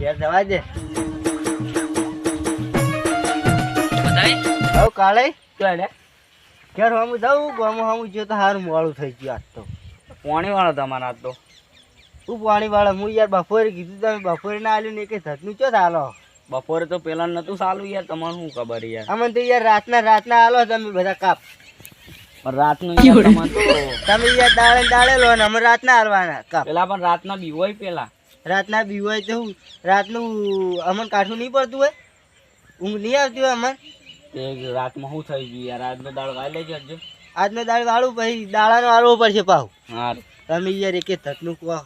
ઘેર જવા દે બધાય હવે કાલે તો એને ઘેર હમું જાઉં ગામમાં હમું જો તો સારું મોડું થઈ ગયું આજ તો પાણી વાળો તમારા આજ તો તું પાણી વાળા હું યાર બપોરે કીધું તમે બપોરે ના આવ્યું ને કે ધતનું ચો હાલો બપોરે તો પેલા નતું ચાલુ યાર તમારે શું ખબર યાર અમને તો યાર રાતના હાલો તમે બધા કાપ પણ રાતનું યાર તમારે તો તમે યાર દાડે લો ને અમે રાતના હાલવાના કાપ પેલા પણ રાતના બીવાય પેલા રાતના બી હોય તો હું રાતનું અમને કાઠું નહીં પડતું હોય ઊંઘ નહીં આવતી હોય અમને તે રાતમાં શું થઈ ગયું યાર આજનો દાળ વાઈ લેજો હજુ આજનો દાળ વાળું પછી દાડાનો વાળવો પડશે પાહુ હા તમે યાર એકે ધતનું કહો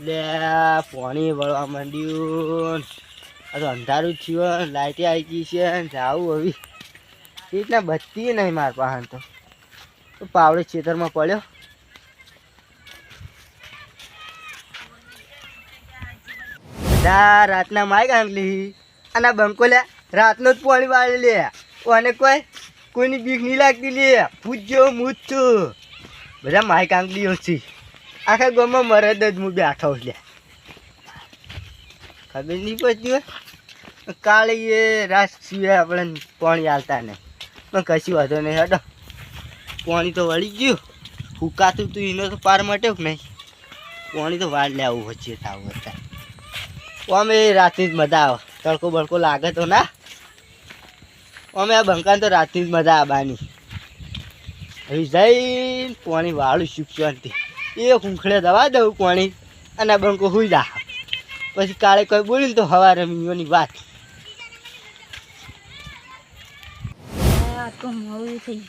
લે પાણી વળવા માંડ્યું આ તો અંધારું જ થયું લાઇટે આવી ગઈ છે જાવું હવે રીતના બચતી નહીં મારા પાસે તો પાવડે ખેતરમાં પડ્યો બધા રાતના માય ગાંગલી અને બંકો લે રાતનો જ પાણી વાળી લે અને કોઈની બીક નહીં લાગતી લે પૂછજો મૂજ છું બધા માય કાંગલીઓ છે આખા ગામમાં મરદ જ હું બેઠો લે ખબર નહીં પડતી હોય કાલે એ રાત સિવાય આપણે પાણી હાલતા નહીં પણ કશું વાંધો નહીં હટો પાણી તો વળી ગયું ફૂકાતું તું એનો તો પાર મટ્યો કે નહીં પાણી તો વાળ લેવું વચ્ચે થાવું હતા અમે રાતની જ મજા આવે તડકો બળકો લાગે તો ના અમે આ બંકાને તો રાતની જ મજા આવવાની હવે જઈને પાણી વાળું શીખશું એ ખૂંખડે દવા દઉં પાણી અને આ બંકો સુઈ જા પછી કાલે કોઈ બોલ્યું ને તો સવારે મીઓની વાત તો મોડું થઈ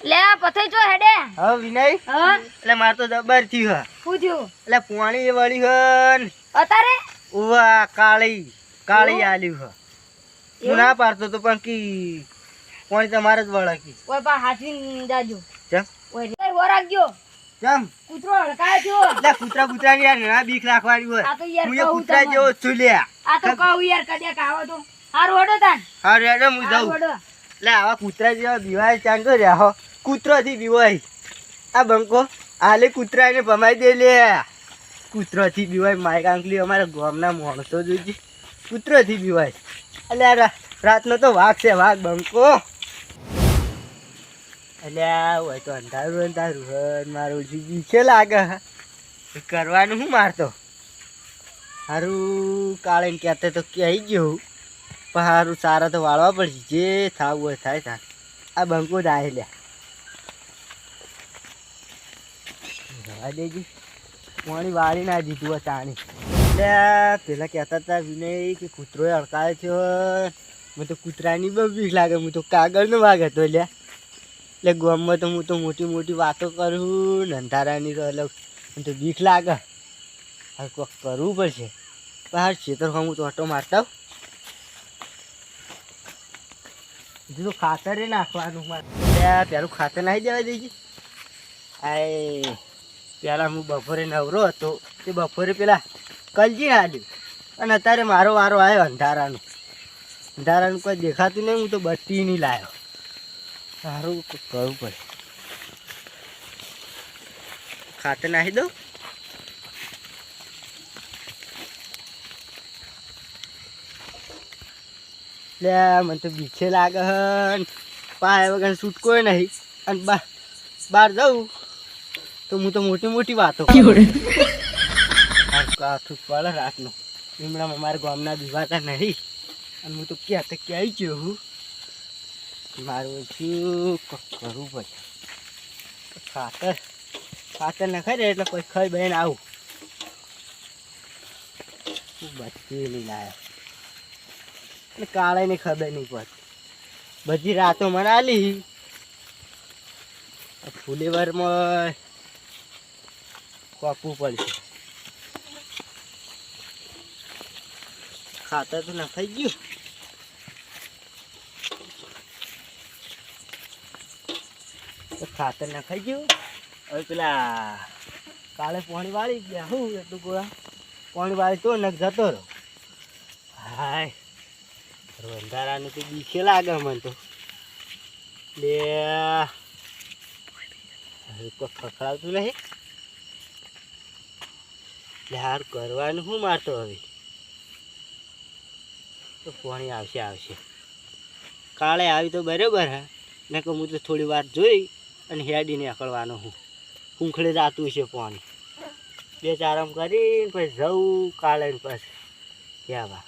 લે પથઈ જો હેડે હવે વિનય હા એટલે મારે તો જબર થયું હા પૂછ્યું એટલે પાણી એ વળી હન અતારે ઉવા કાળી આલ્યું હ હું ના પાડતો તો પણ કી પાણી તમારે જ વળે કી ઓય પા હાથવી જાજો ચમ ઓય રે હો રાખજો ચમ કૂતરો હડકાય થયો એટલે કૂતરા ની યાર ના બીક રાખવાની હોય આ તો યાર હું એ કહું કૂતરા તમને. જેવો છું લે આ તો કહું યાર કડ્યા કાવો તો હારું હડો તાન હા રેડો હું હારું જાઉં હડો એટલે આવા કૂતરા જેવા બીવાય ચાંદો રહ્યા હો કૂતરોથી બીવાય આ બંકો આલે કૂતરાને ભમાઈ દે લે કૂતરોથી બીવાય માય કાંકલી અમારા ગામના માણસો જોઈજે કૂતરોથી બીવાય એટલે રાતનો તો વાઘ છે વાઘ બંકો એટલે હોય તો અંધારું મારું બીકે લાગે કરવાનું શું મારતો સારું કાળે કહેતે તો કહી ગયો પણ સારું સારા તો વાળવા પડશે જે થવું હોય થાય થાય આ બંકો જ આવે લે જવા દેજી પાણી વાળી ના દીધું હોય તાણી એટલે પેલા કહેતા હતા વિનય કે કૂતરોએ અડકાયો છે મને તો કૂતરાની બહુ બીક લાગે હું તો કાગળનો વાઘ હતો લે એટલે ગામમાં તો હું તો મોટી મોટી વાતો કરું ને અંધારાની તો અલગ મને તો બીક લાગે હવે કોઈક કરવું પડશે બહાર ખેતરમાં હું તો ઓટો મારતા હજુ તો ખાતર નાખવાનું મારે પેલું ખાતર નાખી દેવા દેજે આય પહેલાં હું બપોરે નવરો હતો તે બપોરે પેલા કલજી હાલ્યું અને અત્યારે મારો વારો આવ્યો અંધારાનું કોઈ દેખાતું નહીં હું તો બત્તી નહીં લાવ્યો સારું કરવું પડે ખાતર નાખી દઉં લે મને તો બીછે લાગે હન પાય વગર છૂટકો નહીં અને બહાર જાઉં તો હું તો મોટી મોટી વાતો કાઠું પડે રાતનું હમણાં અમારા ગામના દીવાતા નહીં અને હું તો ક્યાં આવી ગયો હું મારું શું કરવું પડે ખાતર નખાય ને એટલે કોઈ ખાઈ બહેન આવું હું બચી નહીં લાવ્યો અને કાળે ને ખબર નહીં પડતી બધી રાતો મને આલી ફુલેવરમાં કાપવું પડશે ખાતર તો નખાઈ ગયું ખાતર નખાઈ ગયું હવે પેલા કાલે પાણી વાળી ગયા હું એટલું ગોળા પાણી વાળી તો નખ જતો રહો હાય અંધારાનું તો બીકે લાગે મને તો લે કોઈ ખખડાવતું નહીં એટલે હાર કરવાનું શું મારતો હવે તો પાણી આવશે કાલે આવી તો બરાબર હે ને કે હું તો થોડી વાર જોઈ અને હેડીને અકળવાનો હું ખૂંખડે જાતું છે પાણી બે ચારમ કરીને પછી જવું કાલે ને પછી ક્યાં બા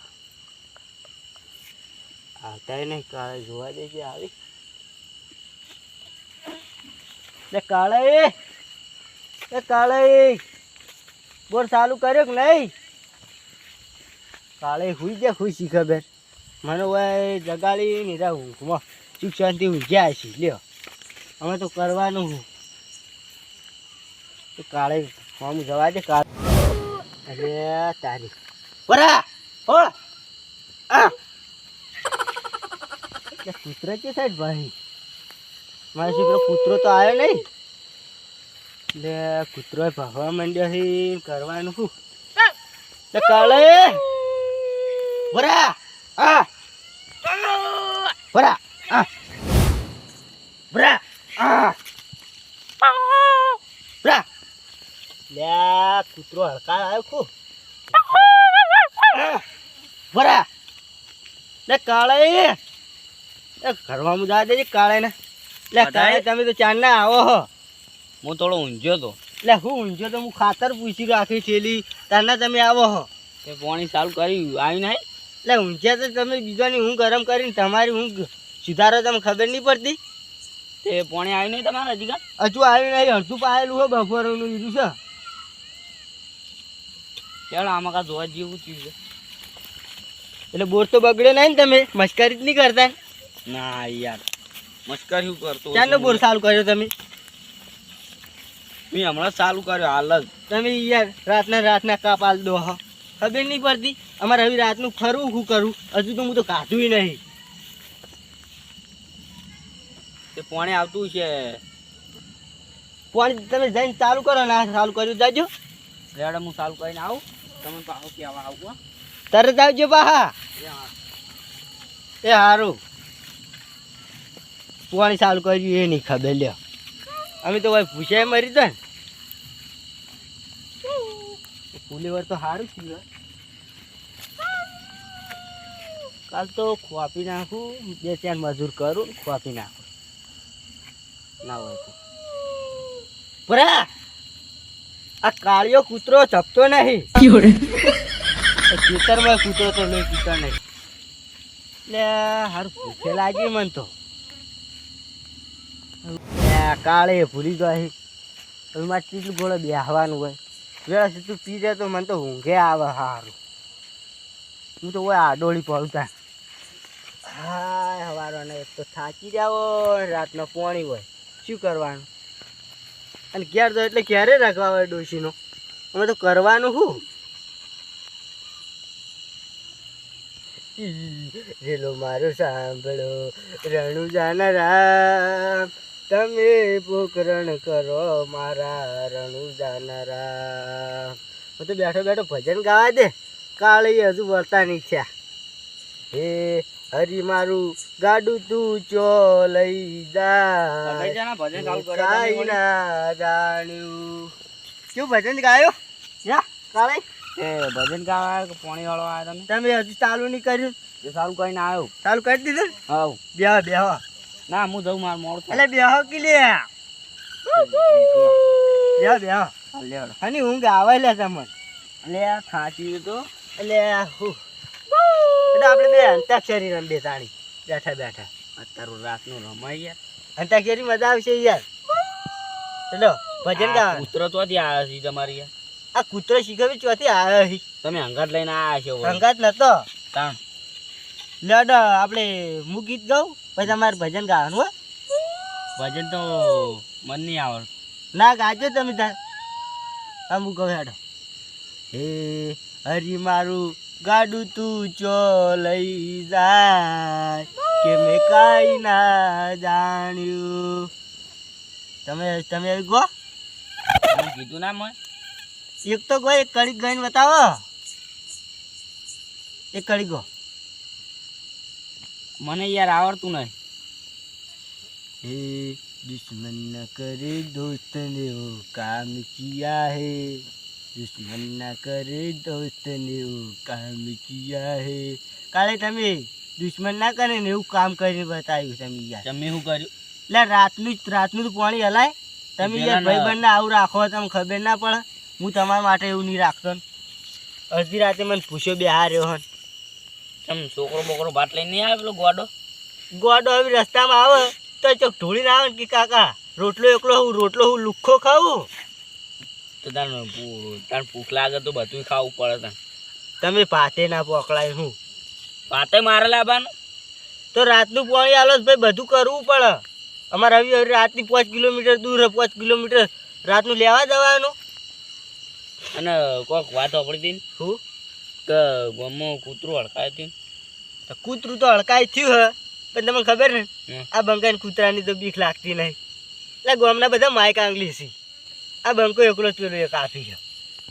આવતા નહીં કાલે જોવા દેજે આવી કાલે બોર ચાલુ કર્યો કે નહીં કાલે હુઈ ગયા ખુશી ખબર મને હોય જગાડી ને રા ઊંઘમાં સુખ શાંતિ ઊંઘ્યા છે લ્યો અમે તો કરવાનું હું કાલે હું જવા દે કાલે અરે તારી બરા હોળ કૂતરો છે સાહેબ ભાઈ મારો છોકરો કૂતરો તો આવ્યો નહીં એટલે કૂતરો ભાગવા માંડ્યો છે કરવાનું શું કાલે બરા બરા બરા બરા લે કૂતરો હડકાળ આવ્યો ખુબ બરા લે કાળે ઘરમાં જા દેજે કાળે ને લે કાળે તમે તો ચાર ના આવો હો હું થોડો ઊંઝ્યો તો એટલે હું ઊંઝો તો હું ખાતર પૂછી રાખી થેલી તારના તમે આવો હો તે પાણી ચાલુ કર્યું આવી નહીં એટલે ઊંઝ્યા તો તમે બીજાની ઊંઘ ગરમ કરીને તમારી ઊંઘ સુધારો તમે ખબર નહીં પડતી તે પાણી આવી નહીં તમારા હજી હજુ આવી નહીં અડધું પાયેલું હોય બપોરનું લીધું છે ચાલો આમાં કા જોવા જેવું ચીજ છે એટલે બોર તો બગડ્યો નહીં ને તમે મસ્કરી જ નહીં કરતા ના યાર મસ્કરી કરતો ચાલો બોર ચાલુ કર્યો તમે મેં હમણાં ચાલુ કર્યો હાલ જ તમે યાર રાતના કાપ આલ દો હો ખબર નહીં પડતી અમારે હવે રાતનું ફરવું શું કરું હજુ તો હું તો કાઢું નહીં તે પાણી આવતું છે પાણી તમે જઈને ચાલુ કરો ને ચાલુ કર્યું જાજો રેડ હું ચાલુ કરીને આવું તમે પાછો કહેવા આવું તરત આવજો પાહા એ સારું પાણી ચાલુ કર્યું એ નહીં ખબર લ્યો અમે તો ભાઈ પૂછાય મરી તો ને ફૂલેવર તો સારું થયું કાલ તો ખોપી નાખું બે ચાર મજૂર કરું ખોપી નાખું ના હોય તો બરા આ કાળિયો કૂતરો ચપતો નહીં ખેતરમાં કૂતરો તો નહીં પીતો નહીં એટલે હારું ભૂખે લાગી મને તો કાળે ભૂલી ગઈ હવે મારે કેટલું ગોળે બેહવાનું હોય વ્યવસ્થિત તું પી જાય તો મને તો ઊંઘે આવે સારું હું તો હોય આડોળી પડતા હા સવારને એક તો થાકી જાવ રાતનો પોણી હોય શું કરવાનું અને ઘેર તો એટલે ક્યારે રાખવા હોય ડોશીનો અમે તો કરવાનું શું રેલો મારો સાંભળો રણુ જાના રામ તમે પોકરણ કરો મારા રણુ જાના રામ હું તો બેઠો બેઠો ભજન ગાવા દે કાલે હજુ વળતા નહીં થયા હે હરી મારું ગાડું તું ચો લઈ જા ભજન ચાલુ કાઈ ના જાણ્યું શું ભજન ગાયો યા કાલે એ ભજન ગાવા કે પાણી વાળો આવ્યો તમે હજુ ચાલુ નહીં કર્યું તે ચાલુ કરીને આવ્યો ચાલુ કરી દીધું આવ બેહો બેહો ના હું જઉં મારું મોડું એટલે બેહો કે લે બેહો બેહો લેવડો અને ઊંઘ આવે લે તમને એટલે ખાંચી તો એટલે હું એટલે આપણે બે અંતાક્ષરી રમ બેસાણી બેઠા બેઠા અત્યારે રાતનું રમાય યાર અંતાક્ષરી મજા આવશે યાર ચલો ભજન ગાવા કૂતરો ચોથી આવ્યો છે તમારી યાર આ કૂતરો શીખવી ચોથી આવ્યો છે તમે હંગાત લઈને આવ્યા છો સંગાત નતો તાણ લડ આપણે હું ગીત ગાઉં પછી તમારે ભજન ગાવાનું હોય ભજન તો મન નહીં આવડતું ના ગાજો તમે તાર હા હું કહું હેડો હે હરી મારું ગાડું તું ચો લઈ જાય કે મેં કાંઈ ના જાણ્યું તમે ગો તમે કીધું ના મને એક તો ગો એક કડી ગાઈને બતાવો એક કડી ગો મને યાર આવડતું નહીં हे दुश्मन न करे दोस्त ने वो काम किया है દુશ્મન ના કરે દોસ્ત ને એવું કામ કિયા હે. કાલે તમે દુશ્મન ના કરે ને એવું કામ કરીને બતાવ્યું તમે યાર. તમે શું કર્યું? એટલે રાતનું તો પાણી હલાય. તમે યાર ભાઈબંધને આવું રાખો તમને ખબર ના પડે. હું તમારા માટે એવું નહીં રાખતો ને. અડધી રાતે મને પૂછ્યો બે હાર્યો હન. તમે છોકરો બોકરો ભાત લઈને નહીં આવે પેલો ગોડો? ગોડો હવે રસ્તામાં આવે તો ચોક ઢોળીને આવે ને કે કાકા રોટલો હું લુખ્ખો ખાવું. તો તાર ભૂખ લાગે તો બધું ખાવું પડે તને. તમે ભાતે ના પકડાય હું ભાતે મારે લાવવાનું તો રાતનું પાણી આલો ભાઈ બધું કરવું પડે. અમારે હવે રાતની 5 કિલોમીટર દૂર 5 કિલોમીટર રાતનું લેવા જવાનું. અને કોઈક વાત સાંભળી હતી ને શું કે ગામમાં કૂતરું હડકાયું હતું. તો કૂતરું તો હડકાય થયું હે પણ તમને ખબર ને હમ. આ બંકાને કૂતરાની તો બીક લાગતી નહીં. એટલે ગામના બધા માઇક આંગલી છે. આ બંકો એકલો જ પેલો એક આપી છે.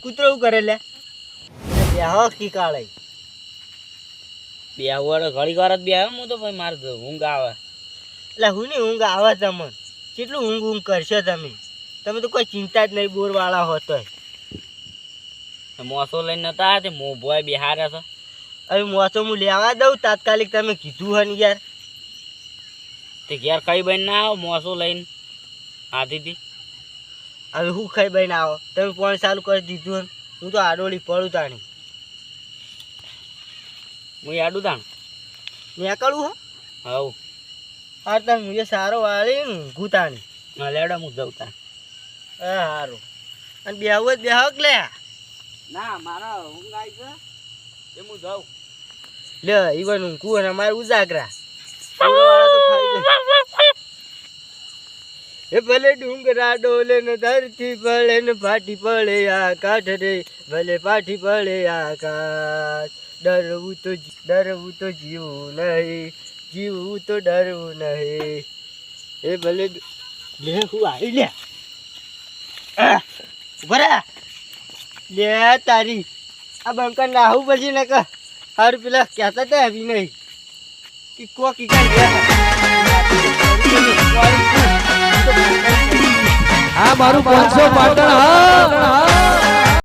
કૂતરો શું કરે લે બેહો કી કાળે બે વડે ઘડી વાર જ બે આવે હું તો ભાઈ મારે ઊંઘ આવે. એટલે હું નહીં ઊંઘ આવે તમને કેટલું ઊંઘ કરશો તમે તો કોઈ ચિંતા જ નહીં બોરવાળા હોતોય. મોસો લઈને નતા આવ્યા તે મો ભોય બિહાર્યા છે. હવે મોસો હું લેવા દઉં તાત્કાલિક તમે કીધું હે ને યાર. તે ઘેર ખાઈ બન ના આવો મોસો લઈને આથી હવે હું ખાઈ બહીને આવો તમે પાણી ચાલુ કરી દીધું હે ને. હું તો આડોળી પડું તાણી હું આડું તાણ નીકળવું હે હવ હા તમે મુજે સારો વાળી ને ઊંઘું તાણી. લેવડા હું જઉં તાણ. હા સારું અને બેહવું જ બેહક લે. ના મારા ઊંઘ આવી છે એ હું જાઉં. લે ઈવન ઊંઘું અને અમારે ઉજાગરા બોરવાળા તો ખાઈ જાય. એ ભલે ડુંગરા ડોલે ને ધરતી પડે ને ફાટી પડે આકાશ રે ભલે ફાટી પડે આકાશ. ડરવું તો જીવવું નહીં જીવવું તો ડરવું નહીં. એ ભલે લે હું આવી લે બરા લે તારી આ બંકર નાહું પછી ને કહ હારું પેલા કહેતા હતા આવી નહીં કે કોક આ મારું 500 પાટણ હા